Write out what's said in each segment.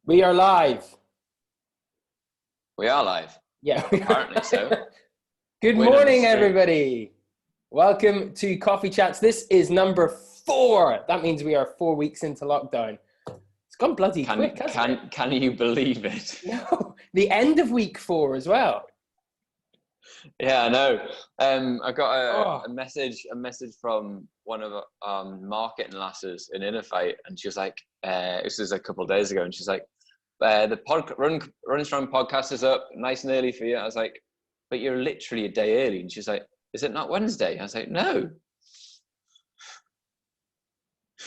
We are live. We are live. Yeah. Apparently so. Good Win on the morning, streak. everybody. Welcome to Coffee Chats. This is number 4. That means we are 4 weeks into lockdown. It's gone bloody quick, hasn't it? Can you believe it? No, the end of week 4 as well. Yeah, I know. I got Oh, a message from one of marketing lasses in Innerfight, and she was like, this was a couple of days ago, and she's like, the Run Strong podcast is up nice and early for you. I was like, but you're literally a day early. And she's like, is it not Wednesday? I was like, no.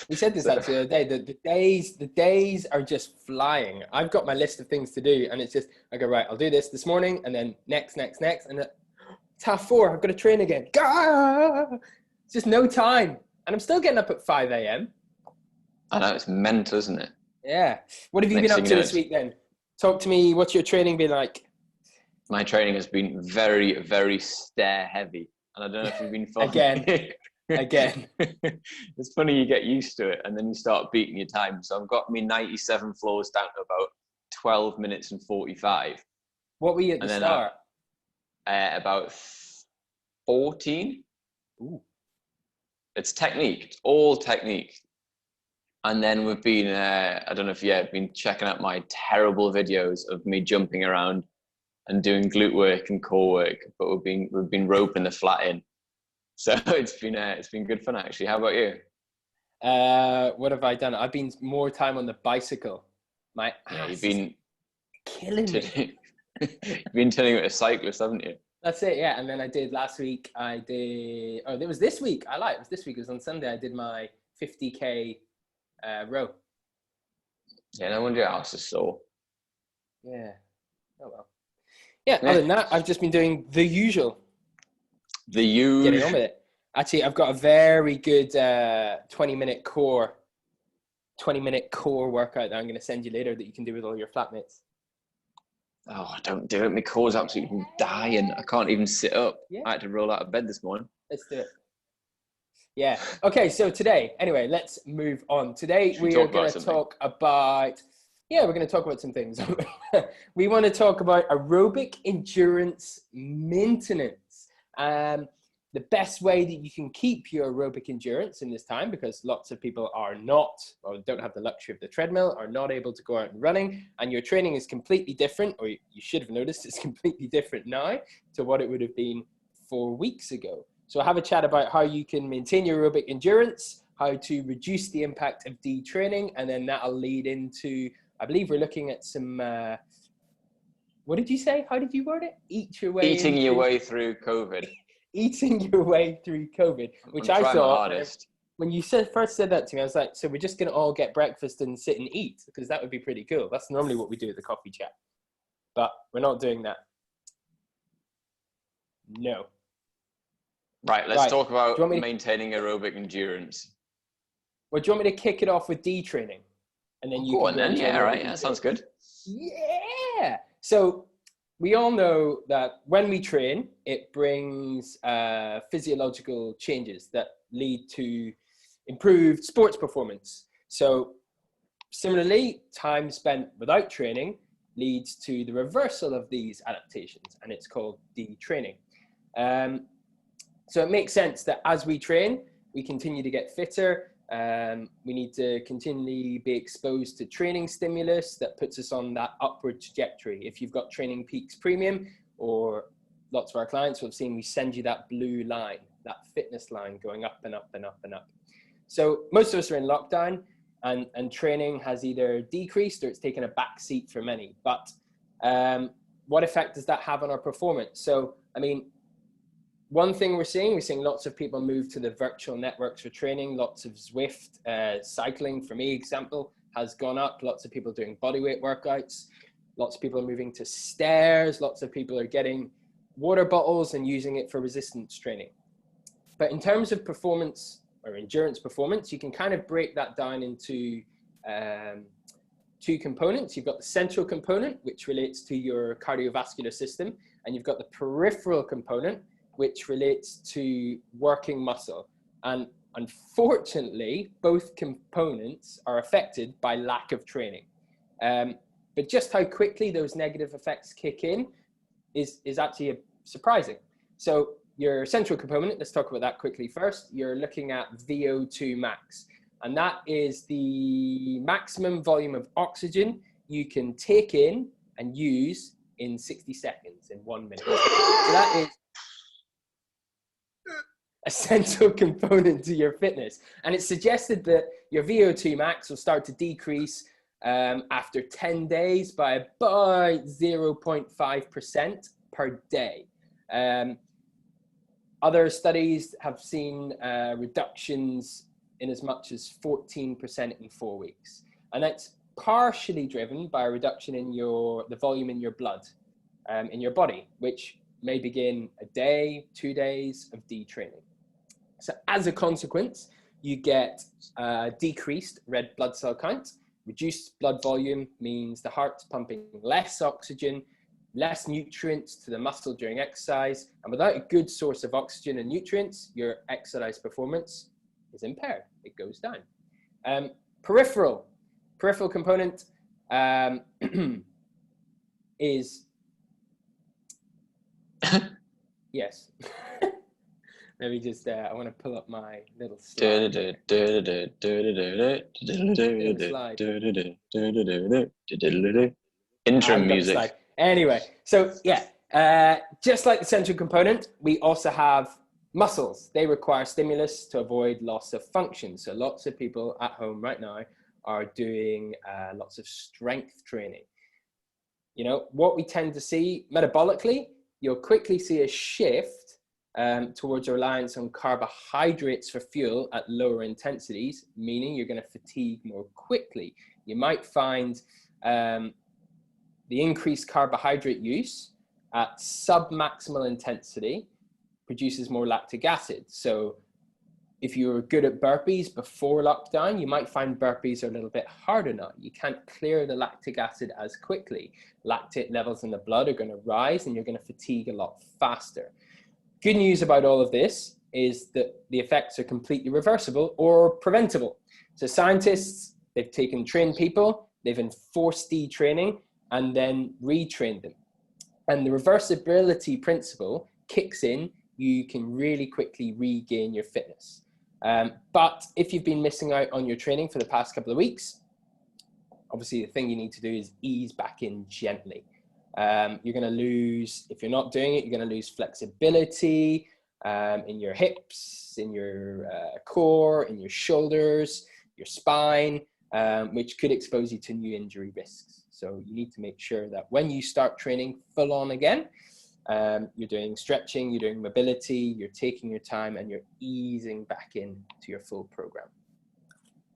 we said this actually the other day. The days are just flying. I've got my list of things to do, and it's just, I go, right, I'll do this morning, and then next, and it's 4:30. I've got to train again. Gah! It's just no time. And I'm still getting up at 5 a.m. I know, it's mental, isn't it? Yeah. What have you been up to this week then? Talk to me. What's your training been like? My training has been very, very stair heavy. And I don't know if you've been following. Again. It's funny, you get used to it and then you start beating your time. So I've got me 97 floors down to about 12 minutes and 45. What were you at the start? About 14. Ooh. It's technique. It's all technique. And then we've been, I don't know if you've been checking out my terrible videos of me jumping around and doing glute work and core work, but we've been roping the flat in. So it's been good fun actually. How about you? What have I done? I've been more time on the bicycle. My ass You've been killing me. You've been turning into a cyclist, haven't you? That's it, yeah. And then I did last week. It was this week. It was this week. It was on Sunday. I did my 50k row. Yeah, no wonder your ass is sore. Yeah. Oh well. Yeah. Other than that, I've just been doing the usual. Getting on with it. Actually, I've got a very good 20-minute core workout that I'm going to send you later that you can do with all your flatmates. Oh, don't do it. My core's absolutely dying. I can't even sit up. Yeah. I had to roll out of bed this morning. Let's do it. Yeah. Okay, so today, anyway, let's move on. Today we are going to talk about, we're going to talk about some things. We want to talk about aerobic endurance maintenance. The best way that you can keep your aerobic endurance in this time, because lots of people are not, or don't have the luxury of the treadmill, are not able to go out and running, and your training is completely different, or you should have noticed it's completely different now to what it would have been 4 weeks ago. So I have a chat about how you can maintain your aerobic endurance, how to reduce the impact of detraining, and then that'll lead into, I believe we're looking at some, what did you say? How did you word it? Eating your way through COVID. Eating your way through COVID, which I thought, when you first said that to me, I was like, so we're just going to all get breakfast and sit and eat, because that would be pretty cool. That's normally what we do at the coffee chat. But we're not doing that. No. Right, let's talk about maintaining aerobic endurance. Well, do you want me to kick it off with detraining? And then you go on then. Yeah, right. That sounds good. Yeah. So we all know that when we train, it brings physiological changes that lead to improved sports performance. So similarly, time spent without training leads to the reversal of these adaptations, and it's called detraining. So it makes sense that as we train, we continue to get fitter. We need to continually be exposed to training stimulus that puts us on that upward trajectory. If you've got Training Peaks Premium, or lots of our clients will have seen, we send you that blue line, that fitness line going up and up and up and up. So most of us are in lockdown, and training has either decreased or it's taken a back seat for many. But what effect does that have on our performance? So, I mean, one thing we're seeing lots of people move to the virtual networks for training. Lots of Zwift, cycling, for me, example, has gone up. Lots of people doing bodyweight workouts. Lots of people are moving to stairs. Lots of people are getting water bottles and using it for resistance training. But in terms of performance or endurance performance, you can kind of break that down into 2 components. You've got the central component, which relates to your cardiovascular system, and you've got the peripheral component, which relates to working muscle. And unfortunately, both components are affected by lack of training. But just how quickly those negative effects kick in is actually surprising. So your central component, let's talk about that quickly first. You're looking at VO2 max, and that is the maximum volume of oxygen you can take in and use in 60 seconds, in 1 minute. So that is a central component to your fitness. And it's suggested that your VO2 max will start to decrease after 10 days by about 0.5% per day. Other studies have seen reductions in as much as 14% in 4 weeks. And that's partially driven by a reduction in the volume in your blood, in your body, which may begin a day, 2 days of detraining. So as a consequence, you get decreased red blood cell count. Reduced blood volume means the heart's pumping less oxygen, less nutrients to the muscle during exercise. And without a good source of oxygen and nutrients, your exercise performance is impaired. It goes down. Peripheral component is, yes. Let me just, I want to pull up my little slide. Intro music. Anyway, so yeah, just like the central component, we also have muscles. They require stimulus to avoid loss of function. So lots of people at home right now are doing lots of strength training. You know, what we tend to see metabolically, you'll quickly see a shift towards a reliance on carbohydrates for fuel at lower intensities, meaning you're going to fatigue more quickly. You might find the increased carbohydrate use at submaximal intensity produces more lactic acid. So if you were good at burpees before lockdown, you might find burpees are a little bit harder now. You can't clear the lactic acid as quickly. Lactate levels in the blood are going to rise and you're going to fatigue a lot faster. Good news about all of this is that the effects are completely reversible or preventable. So scientists, they've taken trained people, they've enforced detraining and then retrained them. And the reversibility principle kicks in, you can really quickly regain your fitness. But if you've been missing out on your training for the past couple of weeks, obviously the thing you need to do is ease back in gently. You're going to lose, if you're not doing it, you're going to lose flexibility in your hips, in your core, in your shoulders, your spine, which could expose you to new injury risks. So you need to make sure that when you start training full on again, you're doing stretching, you're doing mobility, you're taking your time and you're easing back in to your full program.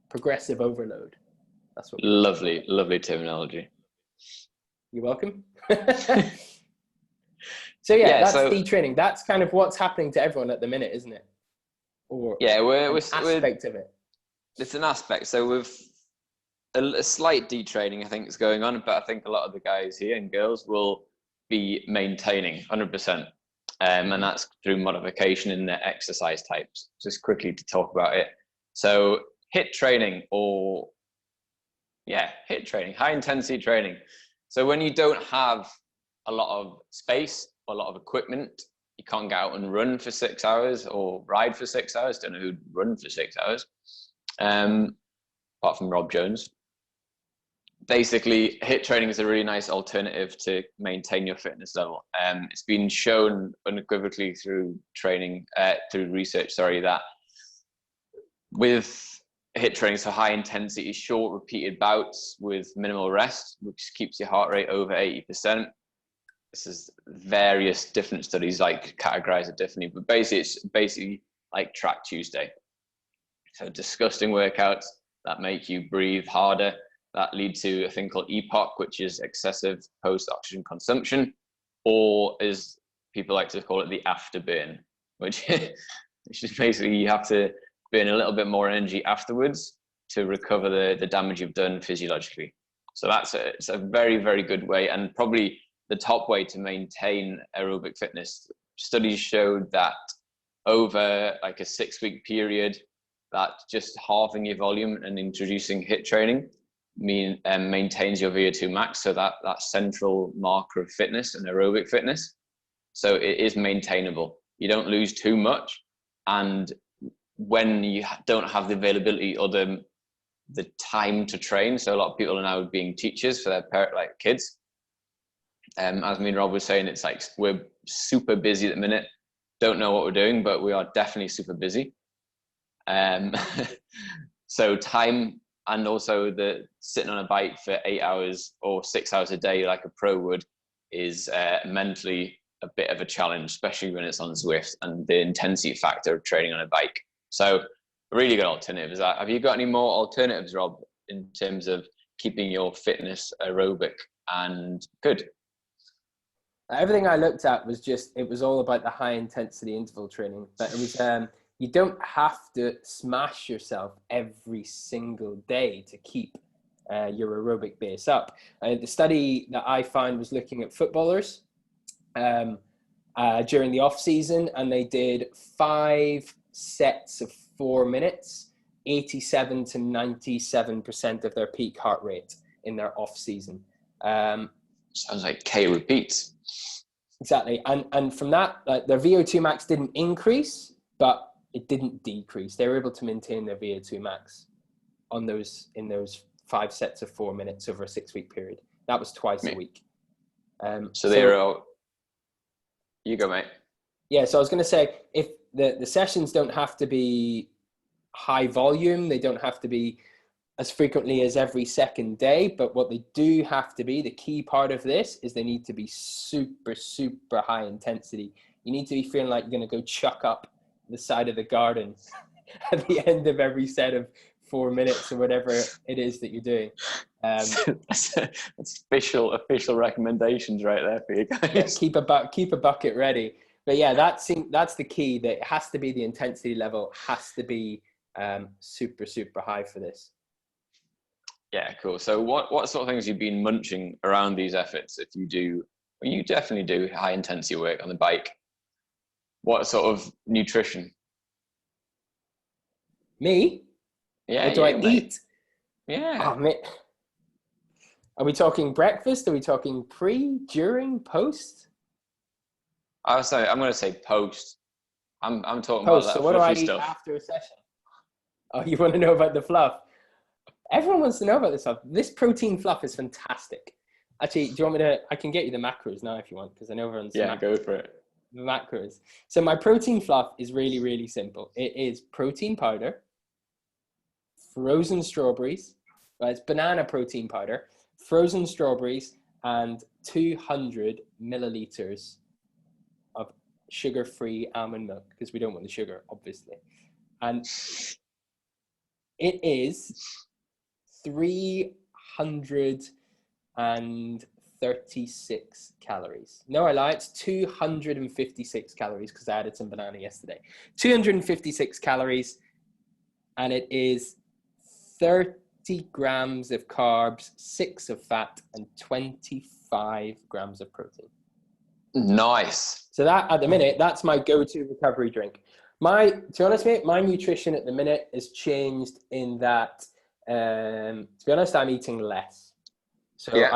Progressive overload. That's what. Lovely terminology. You're welcome. So that's detraining. That's kind of what's happening to everyone at the minute, isn't it? Or we're aspect of it. It's an aspect. So with a slight detraining, I think is going on, but I think a lot of the guys here and girls will be maintaining 100%, and that's through modification in their exercise types. Just quickly to talk about it. So HIIT training, high intensity training. So when you don't have a lot of space or a lot of equipment, you can't get out and run for 6 hours or ride for 6 hours. Don't know who'd run for 6 hours, apart from Rob Jones. Basically, HIIT training is a really nice alternative to maintain your fitness level. It's been shown unequivocally through research, that with HIIT training, so high intensity, short repeated bouts with minimal rest, which keeps your heart rate over 80%. This is various different studies categorize it differently, but it's basically like Track Tuesday. So disgusting workouts that make you breathe harder, that lead to a thing called EPOC, which is excessive post-oxygen consumption, or as people like to call it, the afterburn, which is basically you have to burn a little bit more energy afterwards to recover the damage you've done physiologically. So it's a very, very good way, and probably the top way to maintain aerobic fitness. Studies showed that over like a 6-week period, that just halving your volume and introducing HIIT training maintains your VO2 max, so that central marker of fitness and aerobic fitness. So it is maintainable. You don't lose too much, and when you don't have the availability or the time to train, so a lot of people are now being teachers for their like kids. As me and Rob was saying, it's like we're super busy at the minute. Don't know what we're doing, but we are definitely super busy. So time, and also the sitting on a bike for 8 hours or 6 hours a day like a pro would is mentally a bit of a challenge, especially when it's on Zwift and the intensity factor of training on a bike. So a really good alternative is that. Have you got any more alternatives, Rob, in terms of keeping your fitness aerobic and good? Everything I looked at was it was all about the high intensity interval training, but it was, you don't have to smash yourself every single day to keep your aerobic base up. The study that I found was looking at footballers during the off season, and they did 5 sets of 4 minutes, 87 to 97% of their peak heart rate in their off season. Sounds like K repeats. Exactly. And from that, their VO2 max didn't increase, but it didn't decrease. They were able to maintain their VO2 max in those 5 sets of 4 minutes over a 6-week period. That was twice a week. So they're all, you go, mate. Yeah. So I was going to say, if the sessions don't have to be high volume, they don't have to be as frequently as every second day, but what they do have to be, the key part of this is they need to be super, super high intensity. You need to be feeling like you're going to go chuck up the side of the garden at the end of every set of 4 minutes or whatever it is that you're doing. That's official recommendations right there for you guys. Yeah, keep a bucket ready. But yeah, that's the key. That it has to be, the intensity level has to be super, super high for this. Yeah, cool. So what sort of things you've been munching around these efforts? If you do, well, you definitely do high intensity work on the bike. What sort of nutrition? Me? Yeah. What do I eat? Yeah. Oh, mate. Are we talking breakfast? Are we talking pre, during, post? I'm going to say post. I'm talking Post. about that So what do I fluffy eat stuff. after a session? Oh, you want to know about the fluff? Everyone wants to know about this stuff. This protein fluff is fantastic. Actually, do you want me to? I can get you the macros now if you want, because I know everyone's go for it. The macros. So my protein fluff is really, really simple. It is protein powder, frozen strawberries. Well, it's banana protein powder, frozen strawberries, and 200 milliliters of sugar-free almond milk, because we don't want the sugar, obviously. And it is 336 calories. No, I lie. It's 256 calories because I added some banana yesterday. 256 calories, and it is 30 grams of carbs, 6 of fat, and 25 grams of protein. Nice. So that, at the minute, that's my go-to recovery drink. To be honest, mate, my nutrition at the minute has changed in that, to be honest, I'm eating less. So yeah.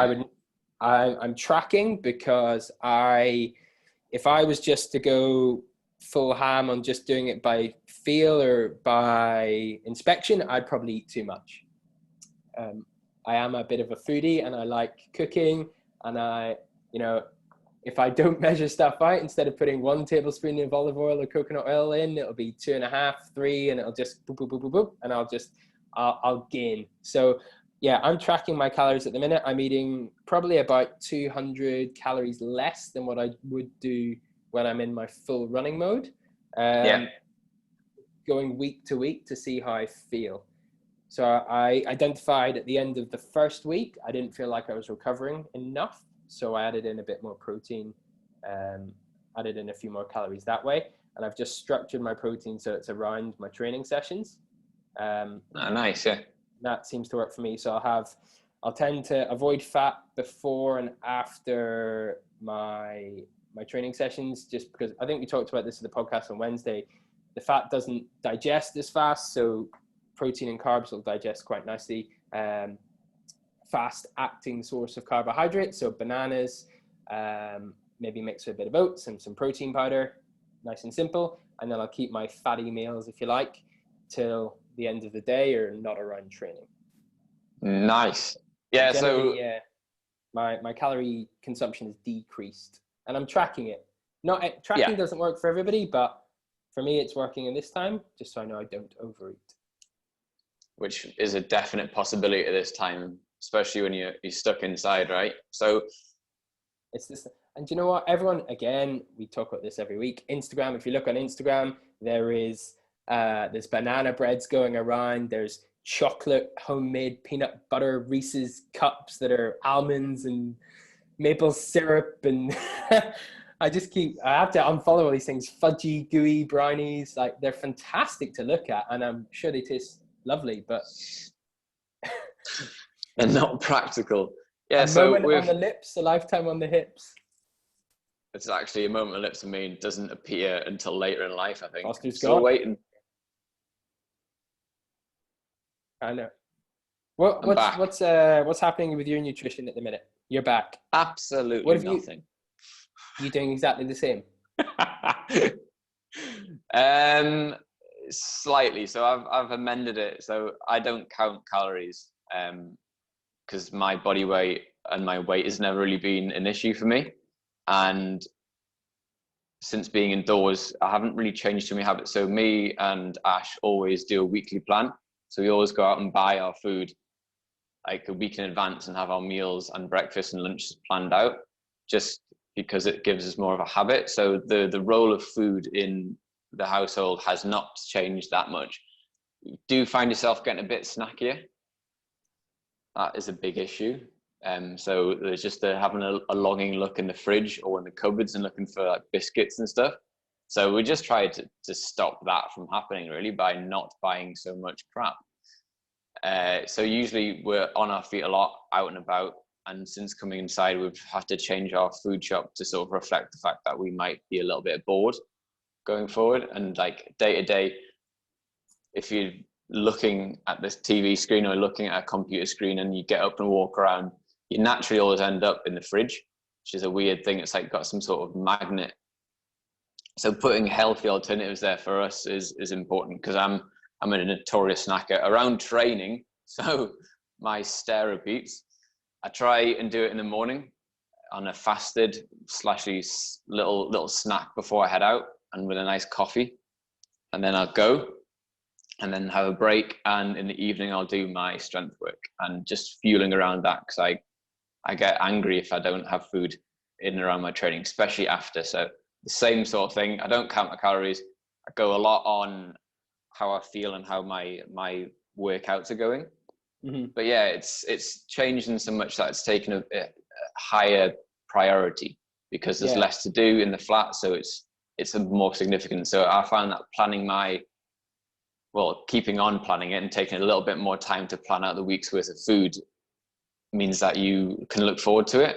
I'm tracking, because if I was just to go full ham on just doing it by feel or by inspection, I'd probably eat too much. I am a bit of a foodie and I like cooking, and if I don't measure stuff out, instead of putting 1 tablespoon of olive oil or coconut oil in, it'll be 2.5, 3, and it'll just boop, boop, boop, boop, boop, and I'll gain. So yeah, I'm tracking my calories at the minute. I'm eating probably about 200 calories less than what I would do when I'm in my full running mode. Going week to week to see how I feel. So I identified at the end of the first week, I didn't feel like I was recovering enough. So I added in a bit more protein, added in a few more calories that way. And I've just structured my protein so it's around my training sessions. Nice, yeah. That seems to work for me. So I'll tend to avoid fat before and after my training sessions, just because I think we talked about this in the podcast on Wednesday. The fat doesn't digest as fast, so protein and carbs will digest quite nicely. fast acting source of carbohydrates. So bananas, maybe mix with a bit of oats and some protein powder, nice and simple. And then I'll keep my fatty meals, if you like, till the end of the day or not around training. Nice. Yeah. Generally, So my calorie consumption is decreased, and I'm tracking it. Tracking doesn't work for everybody, but for me, it's working in this time, just so I know I don't overeat. Which is a definite possibility at this time, especially when you're stuck inside, right? So it's this, and you know what? Everyone, again, we talk about this every week. Instagram. If you look on Instagram, there's banana breads going around. There's chocolate homemade peanut butter Reese's cups that are almonds and maple syrup, and I have to unfollow all these things. Fudgy, gooey brownies, like they're fantastic to look at, and I'm sure they taste lovely, but they're not practical. Yeah, a moment on the lips, a lifetime on the hips. It's actually a moment on the lips. I mean, doesn't appear until later in life, I think. Foster's Still gone. waiting. I know. What's happening with your nutrition at the minute? You're back. Absolutely nothing. You doing exactly the same? Slightly. So I've amended it. So I don't count calories because my body weight and my weight has never really been an issue for me. And since being indoors, I haven't really changed too many habits. So me and Ash always do a weekly plan. So we always go out and buy our food like a week in advance and have our meals and breakfast and lunches planned out, just because it gives us more of a habit. So the role of food in the household has not changed that much. You do find yourself getting a bit snackier. That is a big issue. So there's just having a longing look in the fridge or in the cupboards and looking for like biscuits and stuff. So we just try to stop that from happening really by not buying so much crap. So usually we're on our feet a lot, out and about. And since coming inside, we've had to change our food shop to sort of reflect the fact that we might be a little bit bored going forward. And like day to day, if you're looking at this TV screen or looking at a computer screen and you get up and walk around, you naturally always end up in the fridge, which is a weird thing. It's like got some sort of magnet. So putting healthy alternatives there for us is important, because I'm a notorious snacker around training. So my stair repeats, I try and do it in the morning on a fasted / little snack before I head out, and with a nice coffee, and then I'll go and then have a break, and in the evening I'll do my strength work and just fueling around that, because I get angry if I don't have food in and around my training, especially after. So the same sort of thing. I don't count my calories. I go a lot on how I feel and how my workouts are going. Mm-hmm. But yeah, it's changed in so much that it's taken a higher priority, because there's less to do in the flat, so it's a more significant. So I find that keeping on planning it and taking a little bit more time to plan out the week's worth of food means that you can look forward to it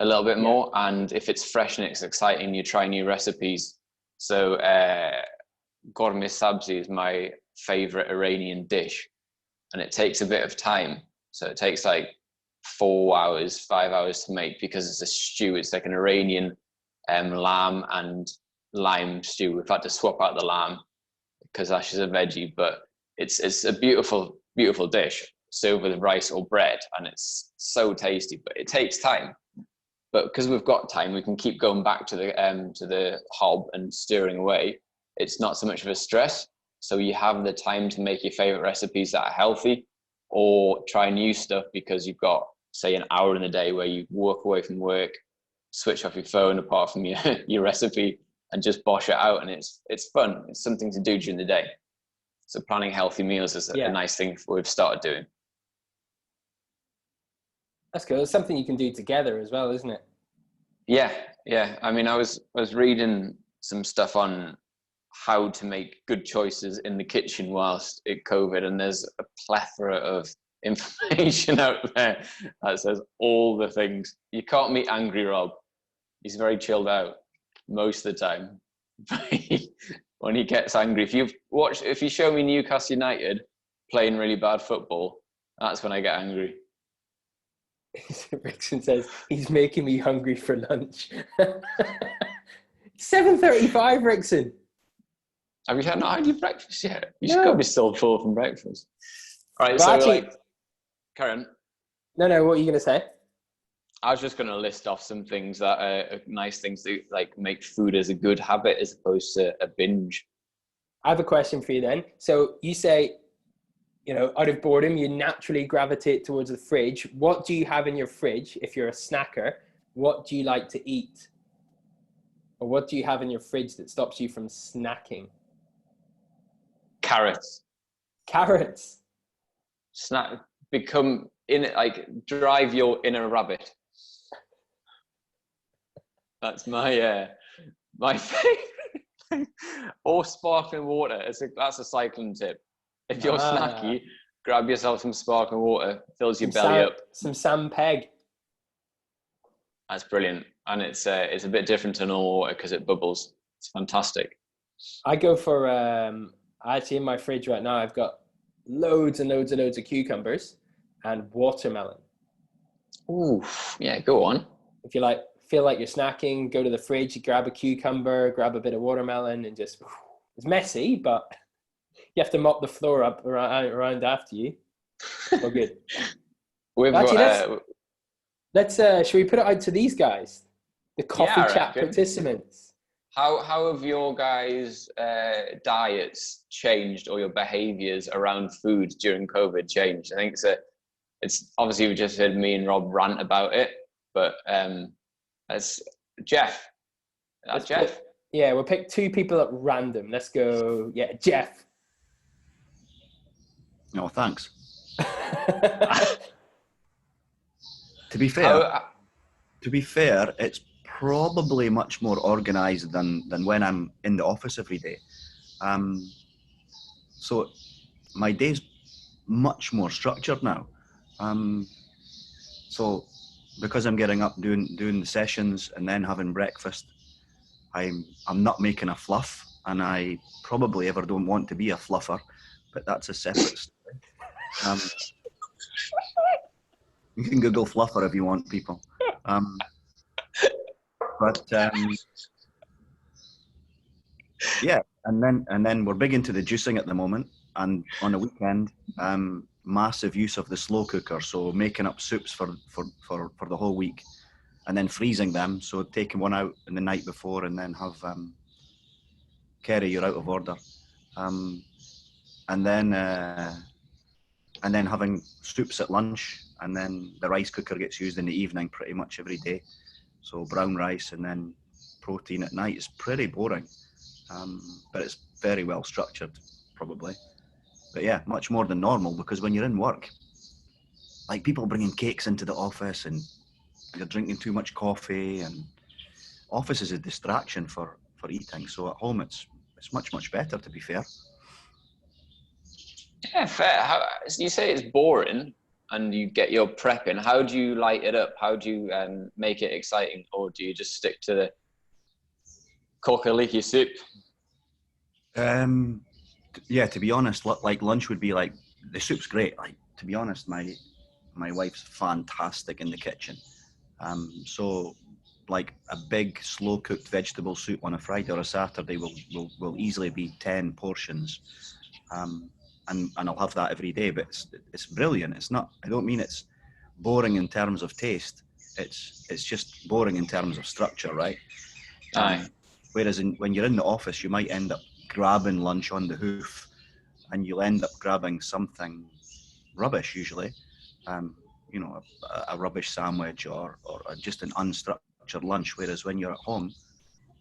a little bit more. And if it's fresh and it's exciting, you try new recipes. So Gorme sabzi is my favorite Iranian dish, and it takes a bit of time. So it takes like 4 hours, 5 hours to make, because it's a stew. It's like an Iranian lamb and lime stew. We've had to swap out the lamb because Ash is a veggie, but it's a beautiful, beautiful dish served with rice or bread, and it's so tasty, but it takes time. But because we've got time, we can keep going back to the hob and stirring away. It's not so much of a stress. So you have the time to make your favorite recipes that are healthy, or try new stuff, because you've got, say, an hour in the day where you walk away from work, switch off your phone apart from your recipe, and just bosh it out. And it's fun. It's something to do during the day. So planning healthy meals is a nice thing we've started doing. That's cool. It's something you can do together as well, isn't it? Yeah. I mean, I was reading some stuff on how to make good choices in the kitchen whilst it COVID, and there's a plethora of information out there that says all the things. You can't meet angry Rob. He's very chilled out most of the time. When he gets angry, if you show me Newcastle United playing really bad football, that's when I get angry. Rickson says, he's making me hungry for lunch. 7:35, Rickson. Have you not had your breakfast yet? You No. should go be still full from breakfast. All right, Well, so actually, Karen, no, what are you going to say? I was just going to list off some things that are nice things to like make food as a good habit as opposed to a binge. I have a question for you then. So you say, out of boredom, you naturally gravitate towards the fridge. What do you have in your fridge if you're a snacker? What do you like to eat? Or what do you have in your fridge that stops you from snacking? Carrots. Carrots. Snack. Become in it, like drive your inner rabbit. That's my favorite. Or sparkling water. That's a cycling tip. If you're snacky, grab yourself some sparkling water. Fills your belly up. Some Sam Peg. That's brilliant, and it's a bit different to normal water because it bubbles. It's fantastic. I go for actually in my fridge right now. I've got loads and loads and loads of cucumbers and watermelon. Ooh, yeah, go on. If you feel like you're snacking, go to the fridge, grab a cucumber, grab a bit of watermelon, and just, it's messy, but you have to mop the floor up around after you. Oh, good. Actually, let's should we put it out to these guys, the coffee chat participants? How have your guys' diets changed, or your behaviors around food during COVID changed? I think it's obviously we just heard me and Rob rant about it, but as Jeff, Jeff. We'll pick two people at random. Let's go. Yeah, Jeff. No, thanks. To be fair, it's probably much more organised than when I'm in the office every day. So my day's much more structured now. So because I'm getting up, doing the sessions, and then having breakfast, I'm not making a fluff, and I probably ever don't want to be a fluffer, but that's a separate story. You can Google fluffer if you want, people. Yeah, and then we're big into the juicing at the moment, and on the weekend, massive use of the slow cooker, so making up soups for the whole week, and then freezing them, so taking one out in the night before, and then have Kerry, you're out of order, and then having soups at lunch, and then the rice cooker gets used in the evening pretty much every day, so brown rice and then protein at night. Is pretty boring, but it's very well structured, probably. But yeah, much more than normal, because when you're in work, like people bringing cakes into the office and you're drinking too much coffee, and office is a distraction for eating. So at home, it's much better, to be fair. Yeah, fair. You say it's boring and you get your prep in. How do you light it up? How do you make it exciting? Or do you just stick to the cock-a-leaky soup? Yeah, to be honest, like lunch would be like, the soup's great. Like, to be honest, my wife's fantastic in the kitchen. So like a big slow cooked vegetable soup on a Friday or a Saturday will easily be 10 portions. And I'll have that every day, but it's brilliant. It's not, I don't mean it's boring in terms of taste. It's just boring in terms of structure, right? Aye. Whereas when you're in the office, you might end up grabbing lunch on the hoof, and you'll end up grabbing something rubbish usually, a rubbish sandwich or just an unstructured lunch. Whereas when you're at home,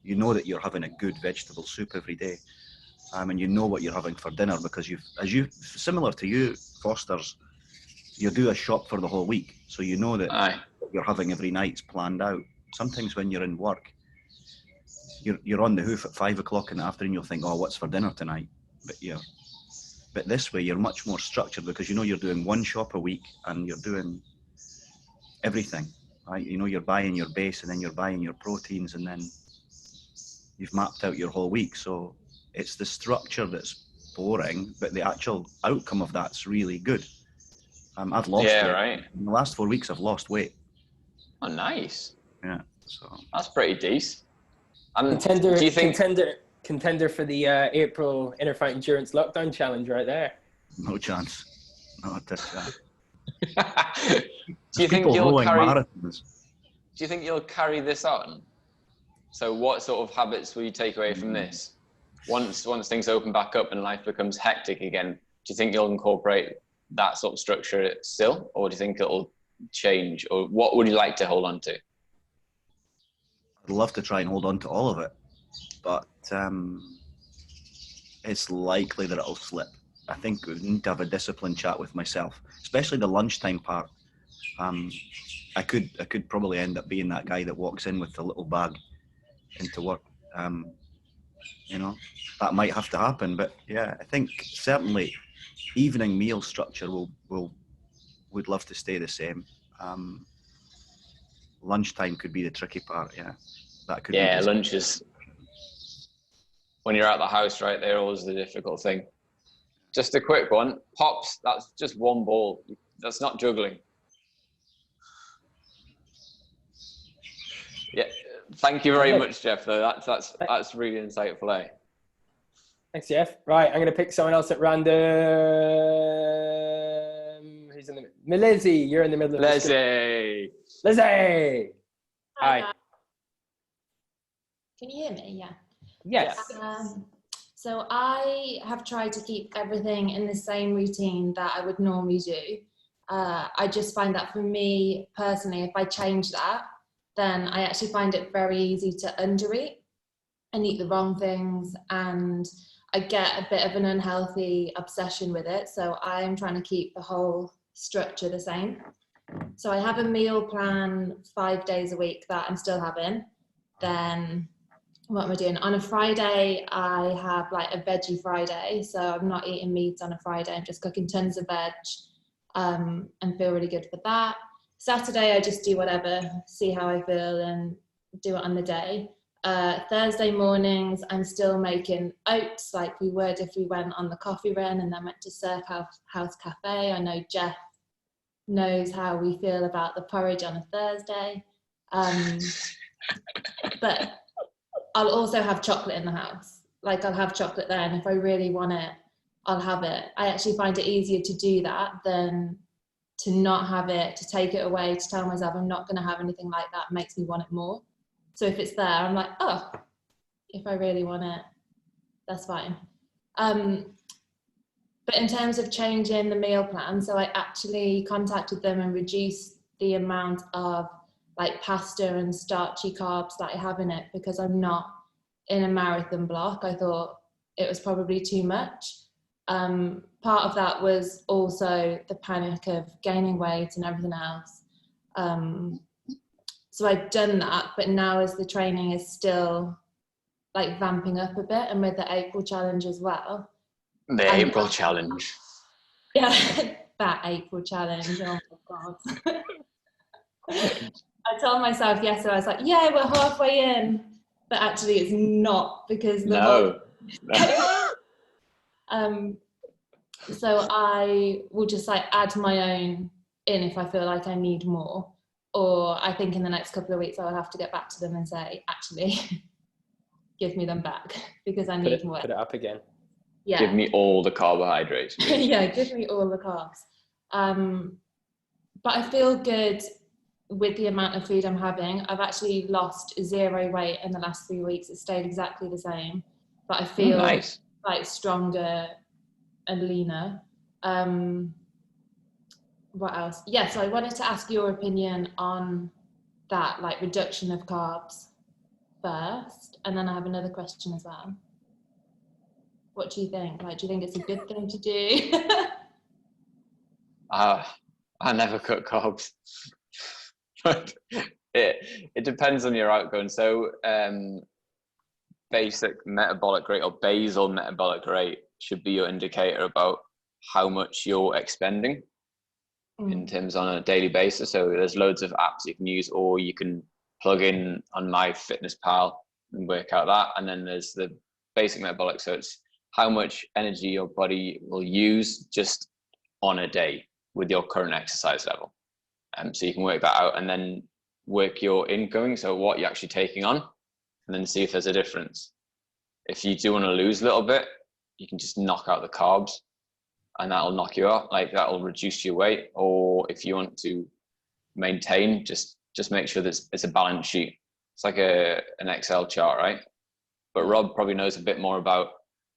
you know that you're having a good vegetable soup every day. And you know what you're having for dinner, because similar to you, Foster's, you do a shop for the whole week. So you know that what you're having every night's planned out. Sometimes when you're in work, you're on the hoof at 5 o'clock in the afternoon, you'll think, oh, what's for dinner tonight? But this way you're much more structured, because you know you're doing one shop a week and you're doing everything, right? You know, you're buying your base, and then you're buying your proteins, and then you've mapped out your whole week. So it's the structure that's boring, but the actual outcome of that's really good. I've lost weight. Right. In the last 4 weeks, I've lost weight. Oh, nice. Yeah, so That's pretty decent. And Contender, do you think contender for the April Inner Fight Endurance Lockdown Challenge right there. no chance. Not a chance. Do you think you'll carry? Marathons. Do you think you'll carry this on? So, what sort of habits will you take away from this? Once things open back up and life becomes hectic again, do you think you'll incorporate that sort of structure still, or do you think it'll change? Or what would you like to hold on to? I'd love to try and hold on to all of it, but it's likely that it'll slip. I think we need to have a disciplined chat with myself, especially the lunchtime part. I could probably end up being that guy that walks in with the little bag into work. You know, that might have to happen, but yeah, I think certainly evening meal structure would love to stay the same. Lunchtime could be the tricky part. Yeah, that could. Yeah, lunches. When you're out the house, right? They're always the difficult thing. Just a quick one. Pops. That's just one ball. That's not juggling. Yeah. Thank you very much, Jeff. Though that's really insightful. Eh? Thanks, Jeff. Right, I'm going to pick someone else at random. Who's in the middle? Lizzie, you're in the middle of the screen. Lizzie! Hi. Can you hear me? Yeah. Yes. So I have tried to keep everything in the same routine that I would normally do. I just find that for me personally, if I change that, then I actually find it very easy to undereat and eat the wrong things, and I get a bit of an unhealthy obsession with it. So I'm trying to keep the whole structure the same. So I have a meal plan 5 days a week that I'm still having. Then what am I doing? On a Friday, I have like a veggie Friday. So I'm not eating meat on a Friday. I'm just cooking tons of veg and feel really good for that. Saturday, I just do whatever, see how I feel and do it on the day. Thursday mornings, I'm still making oats like we would if we went on the coffee run and then went to Surf House Cafe. I know Jeff knows how we feel about the porridge on a Thursday. But I'll also have chocolate in the house. Like I'll have chocolate there, and if I really want it, I'll have it. I actually find it easier to do that than to not have it, to take it away, to tell myself I'm not going to have anything like that makes me want it more. So if it's there, I'm like, oh, if I really want it, that's fine. But in terms of changing the meal plan, so I actually contacted them and reduced the amount of like pasta and starchy carbs that I have in it because I'm not in a marathon block. I thought it was probably too much. Part of that was also the panic of gaining weight and everything else. So I've done that, but now as the training is still like vamping up a bit, and with the April challenge as well. The April challenge. Yeah, that April challenge. Oh my God. I told myself yesterday, I was like, yeah, we're halfway in, but actually it's not because the so I will just like add my own in if I feel like I need more, or I think in the next couple of weeks I will have to get back to them and say, actually, give me them back because I need more. Put it up again. Yeah. Give me all the carbohydrates. Yeah, give me all the carbs. But I feel good with the amount of food I'm having. I've actually lost 0 weight in the last 3 weeks. It stayed exactly the same, but I feel nice. like stronger and leaner. What else? Yeah, so I wanted to ask your opinion on that, like reduction of carbs first, and then I have another question as well. What do you think? Like, do you think it's a good thing to do? I never cut carbs. But it depends on your outcome. So basic metabolic rate or basal metabolic rate should be your indicator about how much you're expending in terms on a daily basis. So there's loads of apps you can use, or you can plug in on MyFitnessPal and work out that. And then there's the basic metabolic. So it's how much energy your body will use just on a day. with your current exercise level. So you can work that out and then work your incoming, so what you're actually taking on, and then see if there's a difference. If you do want to lose a little bit, you can just knock out the carbs and that'll knock you out, like that'll reduce your weight. Or if you want to maintain, just make sure that it's a balance sheet. It's like an Excel chart, right? But Rob probably knows a bit more about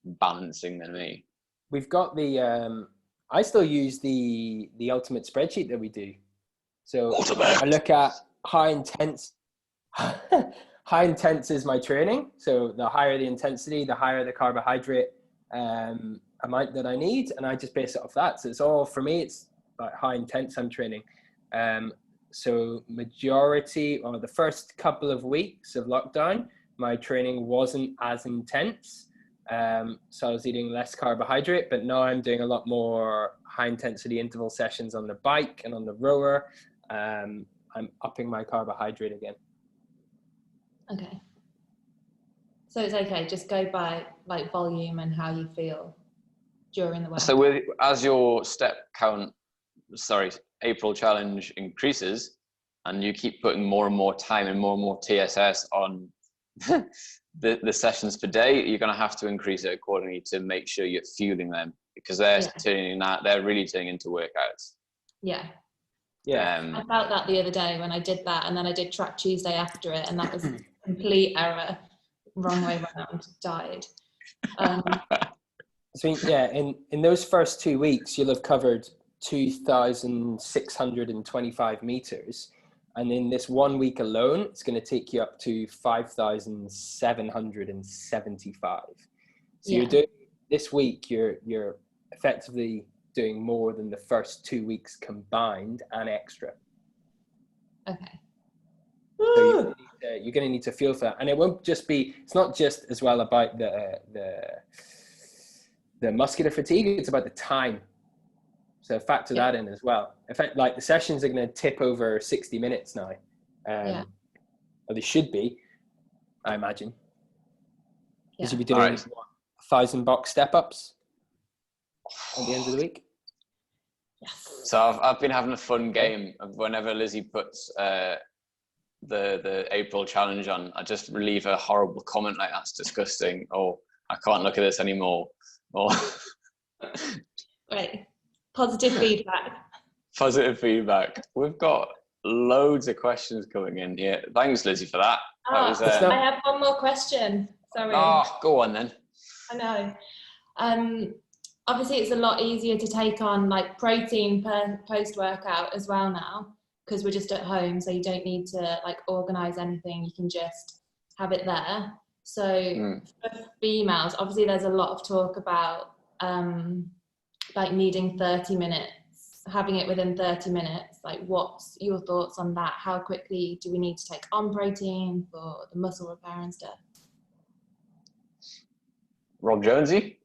balancing than me. We've got the, I still use the ultimate spreadsheet that we do. So I look at high intense is my training. So the higher the intensity, the higher the carbohydrate amount that I need. And I just base it off that. So it's all, for me, it's like high intense I'm training. So majority, or the first couple of weeks of lockdown, my training wasn't as intense. So I was eating less carbohydrate, but now I'm doing a lot more high intensity interval sessions on the bike and on the rower. I'm upping my carbohydrate again. Okay. So it's okay, just go by like volume and how you feel during the workout. So as your step count, April challenge increases and you keep putting more and more time and more TSS on the sessions per day, you're going to have to increase it accordingly to make sure you're fueling them, because they're really turning into workouts. Yeah. Yeah. I felt that the other day when I did that, and then I did Track Tuesday after it, and that was a complete error. Wrong way around, died. So yeah, in those first 2 weeks, you'll have covered 2,625 meters. And in this 1 week alone, it's going to take you up to 5,775. So you're doing this week, you're effectively doing more than the first 2 weeks combined and extra. Okay. So you're going to need to feel for that. And it won't just be, it's not just as well about the muscular fatigue, it's about the time. So factor that in as well. In fact, like the sessions are going to tip over 60 minutes now. Or they should be, I imagine. You should be doing 1,000 box step-ups at the end of the week. Yes. So I've been having a fun game of whenever Lizzie puts the April challenge on, I just leave a horrible comment like that's disgusting, or I can't look at this anymore, or Right. Positive feedback. Positive feedback. We've got loads of questions coming in here. Thanks, Lizzie, for that. I have one more question. Sorry. Oh, go on then. I know. Obviously, it's a lot easier to take on like protein post-workout as well now, because we're just at home, so you don't need to like organize anything. You can just have it there. So for females, obviously there's a lot of talk about like needing 30 minutes, having it within 30 minutes. Like, what's your thoughts on that? How quickly do we need to take on protein for the muscle repair and stuff? Rob Jonesy?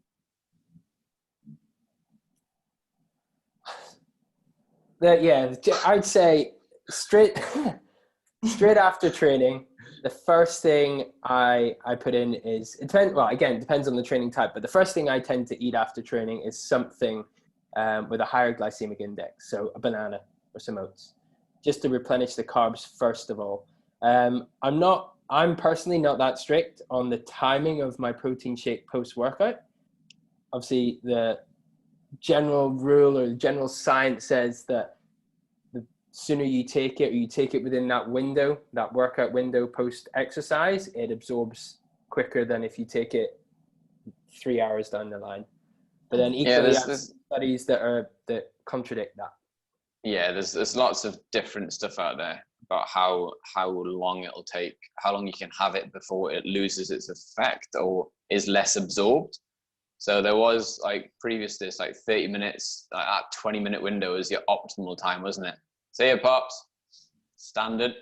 I'd say straight after training, the first thing I put in is, it depends on the training type, but the first thing I tend to eat after training is something with a higher glycemic index, so a banana or some oats, just to replenish the carbs first of all. I'm personally not that strict on the timing of my protein shake post-workout. Obviously, the general rule or the general science says that the sooner you take it, or you take it within that window, that workout window post-exercise, it absorbs quicker than if you take it 3 hours down the line. But then equally, there's studies that contradict that. Yeah, there's lots of different stuff out there about how long it'll take, how long you can have it before it loses its effect or is less absorbed. So there was like previous to this, like 30 minutes, like that 20-minute window is your optimal time, wasn't it? See ya, pops. Standard.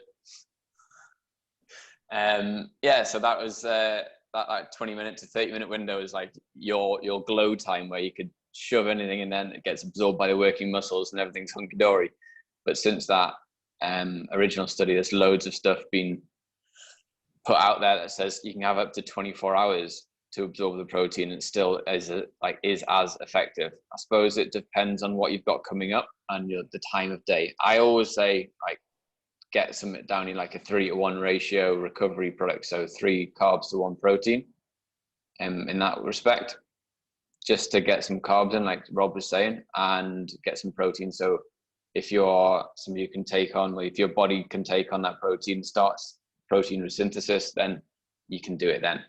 So that was that like 20-minute to 30-minute window is like your glow time, where you could shove anything and then it gets absorbed by the working muscles and everything's hunky-dory. But since that original study, there's loads of stuff being put out there that says you can have up to 24 hours to absorb the protein and still is as effective. I suppose it depends on what you've got coming up and the time of day. I always say like get something down in like a 3-to-1 ratio recovery product, so 3 carbs to 1 protein. In that respect, just to get some carbs in, like Rob was saying, and get some protein. So if you're somebody who can take on, or if your body can take on that protein, starts protein resynthesis, then you can do it then.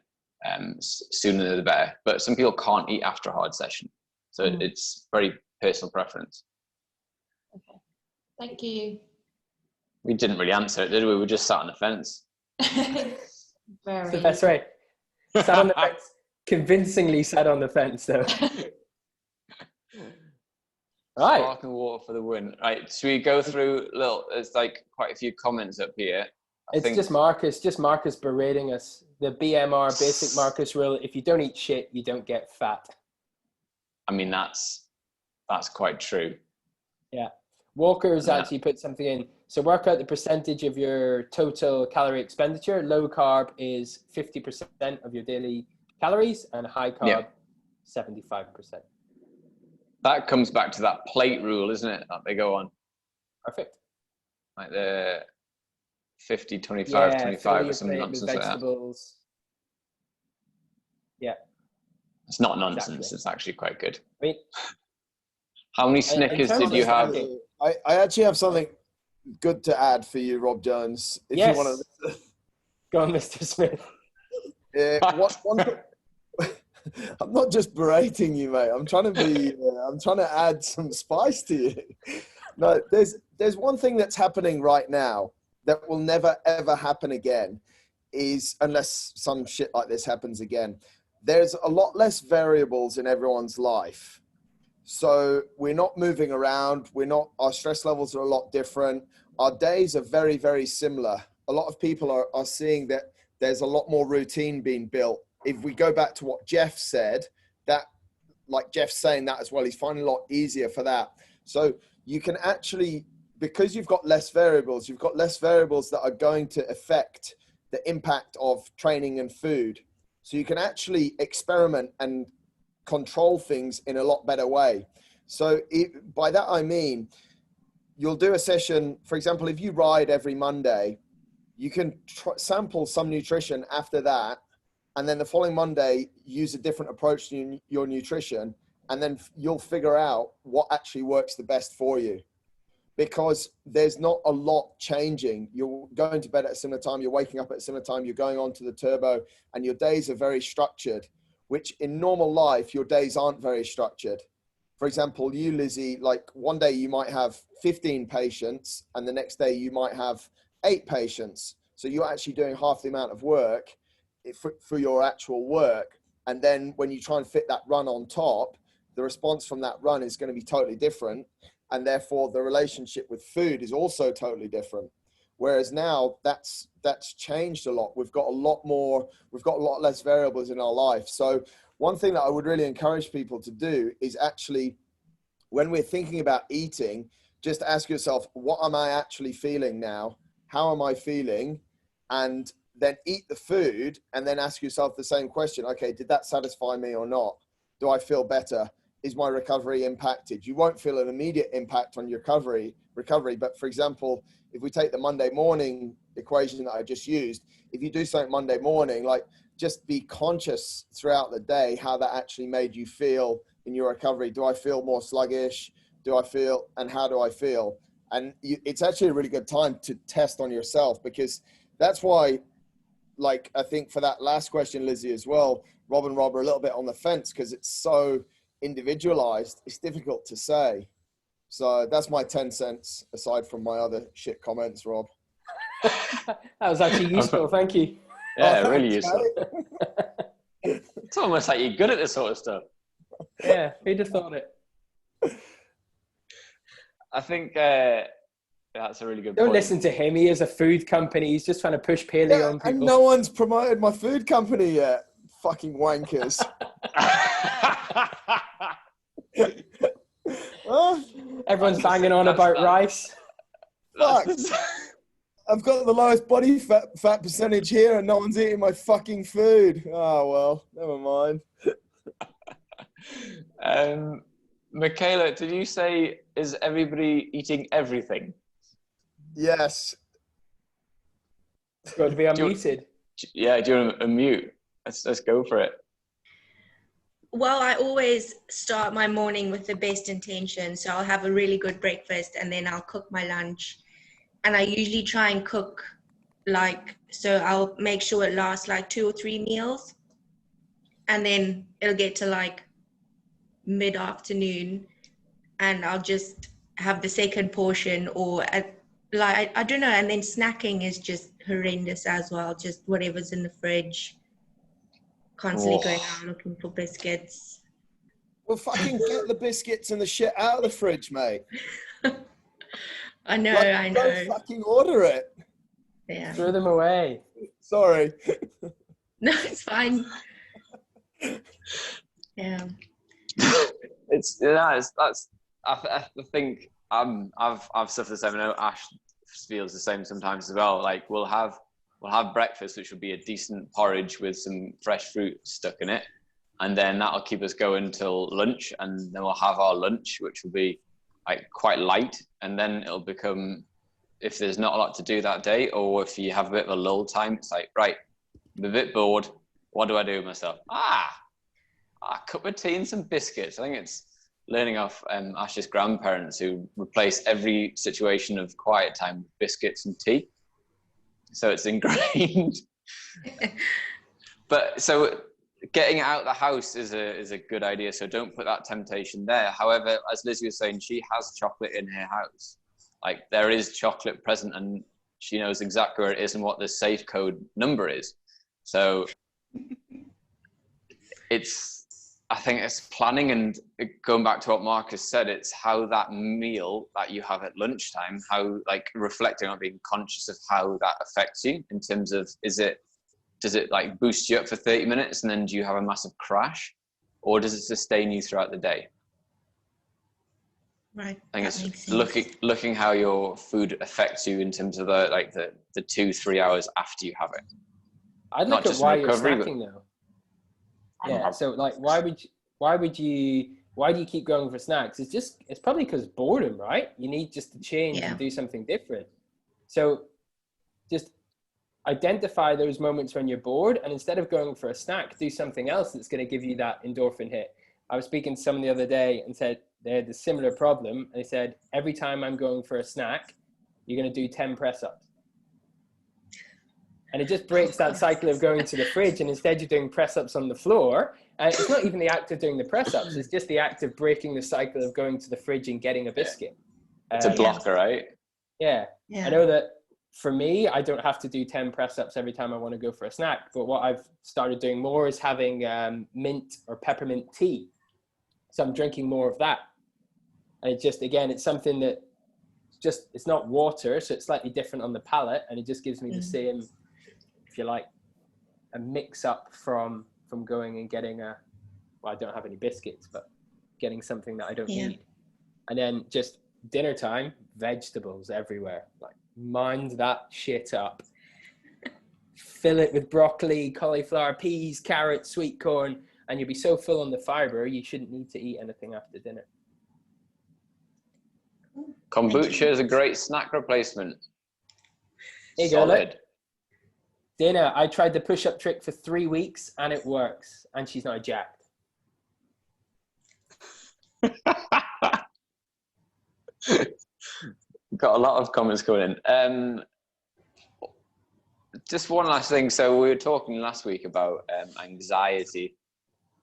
Sooner the better. But some people can't eat after a hard session, so it's very personal preference. Okay, thank you. We didn't really answer it, did we? We just sat on the fence. It's the best way. Sat on the fence. Convincingly sat on the fence, though. Right. Sparkling water for the win. Right, should we go through there's like quite a few comments up here. I think just Marcus berating us. The BMR, basic Marcus rule: if you don't eat shit, you don't get fat. I mean, that's quite true. Yeah. Walker's actually put something in. So work out the percentage of your total calorie expenditure. Low carb is 50% of your daily calories, and high carb, 75%. That comes back to that plate rule, isn't it? That they go on. Perfect. Like the 50, 25, 25 or some nonsense like that. Yeah. It's not nonsense. Exactly. It's actually quite good. I mean, how many Snickers did you have? I actually have something good to add for you, Rob Jones. If you want to. Go on, Mr. Smith. I'm not just berating you, mate. I'm trying to add some spice to you. No, there's one thing that's happening right now that will never ever happen again, is unless some shit like this happens again. There's a lot less variables in everyone's life. So we're not moving around. Our stress levels are a lot different. Our days are very, very similar. A lot of people are seeing that there's a lot more routine being built. If we go back to what Jeff said, that, like Jeff's saying that as well, he's finding a lot easier for that. So you can actually, because you've got less variables that are going to affect the impact of training and food. So you can actually experiment and control things in a lot better way. So by that I mean, you'll do a session, for example, if you ride every Monday, you can sample some nutrition after that, and then the following Monday use a different approach to your nutrition, and then you'll figure out what actually works the best for you, because there's not a lot changing. You're going to bed at a similar time, you're waking up at a similar time, you're going on to the turbo, and your days are very structured, which in normal life, your days aren't very structured. For example, you, Lizzie, like one day you might have 15 patients and the next day you might have 8 patients. So you're actually doing half the amount of work for your actual work. And then when you try and fit that run on top, the response from that run is going to be totally different. And therefore the relationship with food is also totally different. Whereas now that's changed a lot. We've got a lot less variables in our life. So one thing that I would really encourage people to do is actually, when we're thinking about eating, just ask yourself, what am I actually feeling now? How am I feeling? And then eat the food, and then ask yourself the same question. Okay, did that satisfy me or not? Do I feel better? Is my recovery impacted? You won't feel an immediate impact on your recovery. But for example, if we take the Monday morning equation that I just used, if you do something Monday morning, like just be conscious throughout the day how that actually made you feel in your recovery. Do I feel more sluggish? And how do I feel? And it's actually a really good time to test on yourself, because that's why, like, I think for that last question, Lizzie, as well, Rob and Rob are a little bit on the fence because it's so individualized. It's difficult to say. So that's my 10 cents aside from my other shit comments, Rob. That was actually useful. Thank you. Yeah, really useful. It's almost like you're good at this sort of stuff. Yeah, who'd have thought it? I think that's a really good point. Don't listen to him. He has a food company. He's just trying to push paleo on people. And no one's promoted my food company yet. Fucking wankers. Everyone's banging on about rice. Fuck. I've got the lowest body fat percentage here, and no one's eating my fucking food. Oh well, never mind. Michaela, did you say, is everybody eating everything? Yes. Got to be unmuted. Do you want to unmute? Let's go for it. Well, I always start my morning with the best intention. So I'll have a really good breakfast and then I'll cook my lunch. And I usually try and cook so I'll make sure it lasts like 2 or 3 meals. And then it'll get to mid-afternoon and I'll just have the second portion I don't know. And then snacking is just horrendous as well. Just whatever's in the fridge. Constantly going out looking for biscuits. Well, fucking get the biscuits and the shit out of the fridge, mate. I know. Don't fucking order it. Yeah. Throw them away. Sorry. No, it's fine. Yeah. I think I've suffered the same. I know Ash feels the same sometimes as well. Like we'll have breakfast, which will be a decent porridge with some fresh fruit stuck in it, and then that'll keep us going till lunch, and then we'll have our lunch, which will be quite light, and then it'll become, if there's not a lot to do that day, or if you have a bit of a lull time, it's like, right, I'm a bit bored. What do I do with myself? A cup of tea and some biscuits. I think it's learning off Ash's grandparents, who replace every situation of quiet time with biscuits and tea. So it's ingrained. But so getting out of the house is a good idea. So don't put that temptation there. However, as Lizzie was saying, she has chocolate in her house. Like there is chocolate present, and she knows exactly where it is and what the safe code number is. So I think it's planning, and going back to what Marcus said, it's how that meal that you have at lunchtime, how reflecting on being conscious of how that affects you in terms of, does it boost you up for 30 minutes and then do you have a massive crash, or does it sustain you throughout the day? Right. I think it's looking how your food affects you in terms of the 2-3 hours after you have it. I'd look at why you're snacking though. Yeah, so why do you keep going for snacks? It's probably because boredom, right? You need just to change and do something different. So just identify those moments when you're bored, and instead of going for a snack, do something else that's going to give you that endorphin hit. I was speaking to someone the other day and said they had a similar problem. And they said, every time I'm going for a snack, you're going to do 10 press-ups. And it just breaks that cycle of going to the fridge, and instead you're doing press-ups on the floor. And it's not even the act of doing the press-ups, it's just the act of breaking the cycle of going to the fridge and getting a biscuit. It's a blocker, right? Yeah. I know that for me, I don't have to do 10 press-ups every time I want to go for a snack. But what I've started doing more is having mint or peppermint tea. So I'm drinking more of that. And it just, again, it's something that it's not water, so it's slightly different on the palate. And it just gives me the same, if you like, a mix up from going and getting I don't have any biscuits, but getting something that I don't need. And then just dinner time, vegetables everywhere. Mind that shit up. Fill it with broccoli, cauliflower, peas, carrots, sweet corn, and you'll be so full on the fiber, you shouldn't need to eat anything after dinner. Kombucha is a great snack replacement. There you go, look. Dana, I tried the push-up trick for 3 weeks and it works, and she's not jacked. Got a lot of comments coming in. Just one last thing. So we were talking last week about anxiety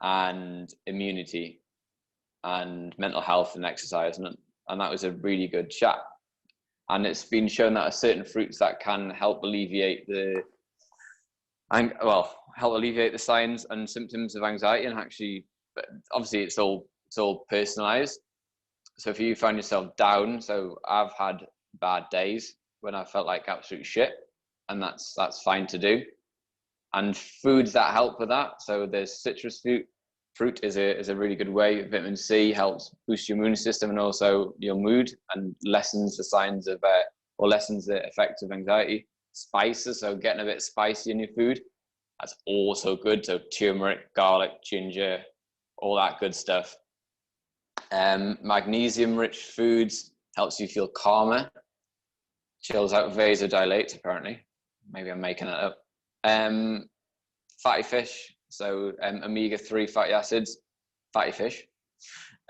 and immunity and mental health and exercise, and that was a really good chat. And it's been shown that certain fruits that can help alleviate the signs and symptoms of anxiety. And actually, obviously, it's all personalized. So if you find yourself down, so I've had bad days when I felt like absolute shit, and that's fine to do. And foods that help with that. So there's citrus fruit is a really good way. Vitamin C helps boost your immune system and also your mood, and lessens the signs of or lessens the effects of anxiety. Spices, so getting a bit spicy in your food, that's also good. So turmeric, garlic, ginger, all that good stuff. Magnesium-rich foods helps you feel calmer, chills out, vasodilates, apparently. Maybe I'm making that up. Fatty fish, so omega-3 fatty acids, fatty fish.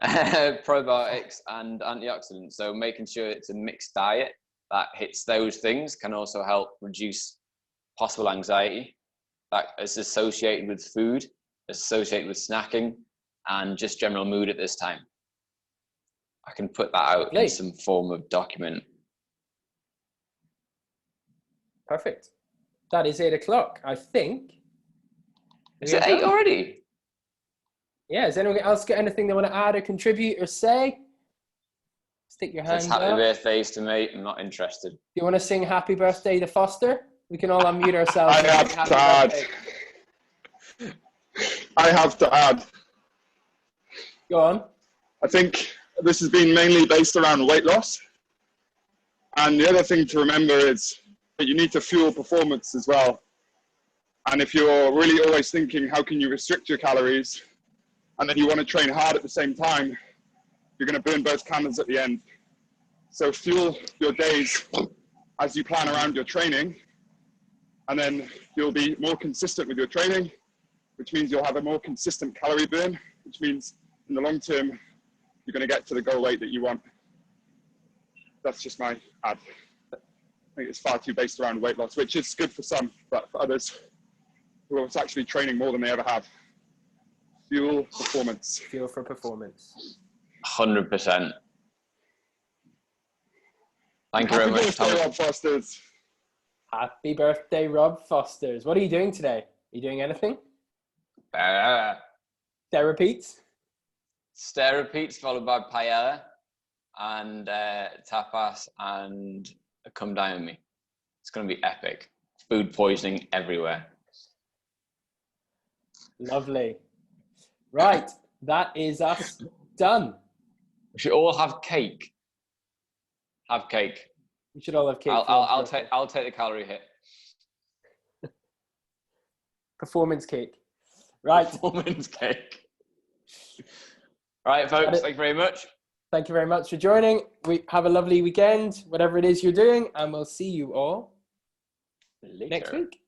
Probiotics and antioxidants, so making sure it's a mixed diet that hits those things can also help reduce possible anxiety that is associated with food, associated with snacking, and just general mood at this time. I can put that out in some form of document. Perfect. That is 8 o'clock, I think. Is it 8 already? Yeah, has anyone else got anything they want to add or contribute or say? Stick your hand up. Happy birthdays to me. I'm not interested. Do you want to sing happy birthday to Foster? We can all unmute ourselves. I have to add. Go on. I think this has been mainly based around weight loss. And the other thing to remember is that you need to fuel performance as well. And if you're really always thinking, how can you restrict your calories? And then you want to train hard at the same time, you're going to burn both candles at the end. So fuel your days as you plan around your training, and then you'll be more consistent with your training, which means you'll have a more consistent calorie burn, which means in the long term, you're going to get to the goal weight that you want. That's just my add. I think it's far too based around weight loss, which is good for some, but for others who are actually training more than they ever have. Fuel performance. Fuel for performance. 100%. Thank you very much, Happy birthday, Rob Fosters. Happy birthday, Rob Fosters. What are you doing today? Are you doing anything? Therapeats? Therapeats followed by paella and tapas and come down with me. It's going to be epic. Food poisoning everywhere. Lovely. Right, that is us done. We should all have cake. Have cake. We should all have cake. I'll take the calorie hit. Performance cake. Right. Performance cake. Right, folks. Thank you very much. Thank you very much for joining. We have a lovely weekend, whatever it is you're doing, and we'll see you all next week.